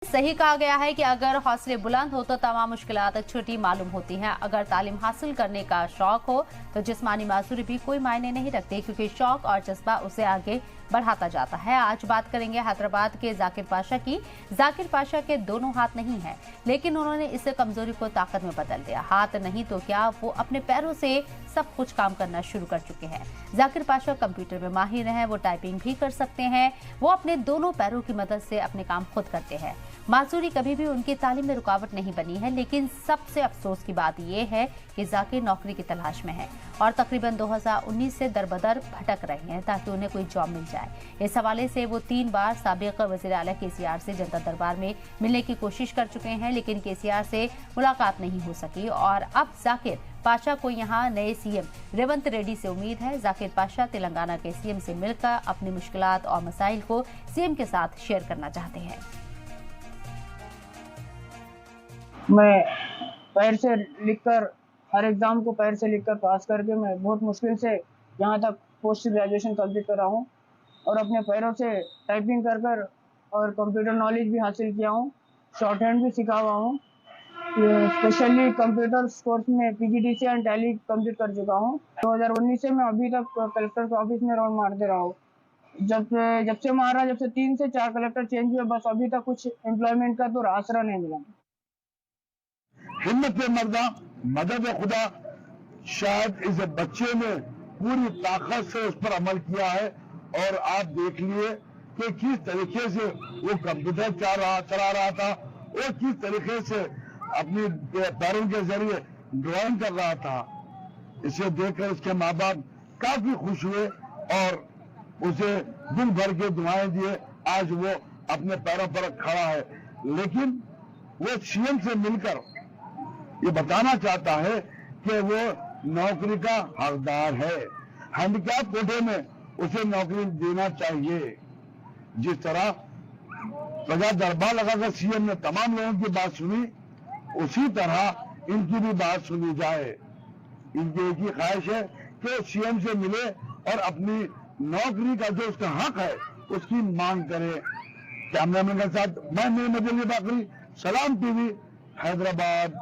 सही कहा गया है कि अगर हौसले बुलंद हो तो तमाम मुश्किलात छोटी मालूम होती हैं। अगर तालीम हासिल करने का शौक हो तो जिस्मानी माजूरी भी कोई मायने नहीं रखती, क्योंकि शौक और जज्बा उसे आगे बढ़ाता जाता है। आज बात करेंगे हैदराबाद के जाकिर पाशा की। जाकिर पाशा के दोनों हाथ नहीं हैं, लेकिन उन्होंने इस कमजोरी को ताकत में बदल दिया। हाथ नहीं तो क्या, वो अपने पैरों से सब कुछ काम करना शुरू कर चुके हैं। जाकिर पाशा कंप्यूटर में माहिर हैं, वो टाइपिंग भी कर सकते हैं। वो अपने दोनों पैरों की मदद से अपने काम खुद करते हैं। माजूरी कभी भी उनकी तालीम में रुकावट नहीं बनी है, लेकिन सबसे अफसोस की बात यह है कि जाकिर नौकरी की तलाश में है और तकरीबन 2019 से दरबदर भटक रहे हैं ताकि उन्हें कोई जॉब मिल जाए। इस हवाले से वो 3 बार साबिक वज़ीर आला केसीआर से जनता दरबार में मिलने की कोशिश कर चुके हैं, लेकिन केसीआर से मुलाकात नहीं हो सकी और अब जाकिर पाशा को यहाँ नए सीएम रेवंत रेड्डी से उम्मीद है। जाकिर पाशा तेलंगाना के सीएम से मिलकर अपनी मुश्किलात और मसाइल को सीएम के साथ शेयर करना चाहते हैं। मैं पैर से लिखकर हर एग्ज़ाम को पैर से लिखकर पास करके मैं बहुत मुश्किल से यहाँ तक पोस्ट ग्रेजुएशन कंप्लीट कर रहा हूँ और अपने पैरों से टाइपिंग कर कर और कंप्यूटर नॉलेज भी हासिल किया हूँ। शॉर्ट हैंड भी सीखा हुआ हूँ। स्पेशली कंप्यूटर कोर्स में पीजीडीसी एंड टैली कंप्लीट कर चुका हूँ। 2019 से मैं अभी तक कलेक्टर के ऑफिस में राउंड मारते रहा हूँ। जब से 3 से 4 कलेक्टर चेंज हुए, बस अभी तक कुछ एम्प्लॉयमेंट का तो आसरा नहीं मिला। हिम्मत मर्दा मदद खुदा, शायद इस बच्चे ने पूरी ताकत से उस पर अमल किया है और आप देख लिए कि किस तरीके से वो कंप्यूटर चला रहा था और किस तरीके से अपनी पैरों के जरिए ड्राइंग कर रहा था। इसे देखकर उसके माँ बाप काफी खुश हुए और उसे दिन भर के दुआएं दिए। आज वो अपने पैरों पर खड़ा है, लेकिन वो सीएम से मिलकर ये बताना चाहता है कि वो नौकरी का हकदार है। हैंडीकैप कोटे में उसे नौकरी देना चाहिए। जिस तरह प्रजा दरबार लगाकर सीएम ने तमाम लोगों की बात सुनी, उसी तरह इनकी भी बात सुनी जाए। इनकी एक ही ख्वाहिश है कि सीएम से मिले और अपनी नौकरी का जो उसका हक है उसकी मांग करे। कैमरामैन के साथ मैं मीर मदनी बाकरी, सलाम टीवी, हैदराबाद।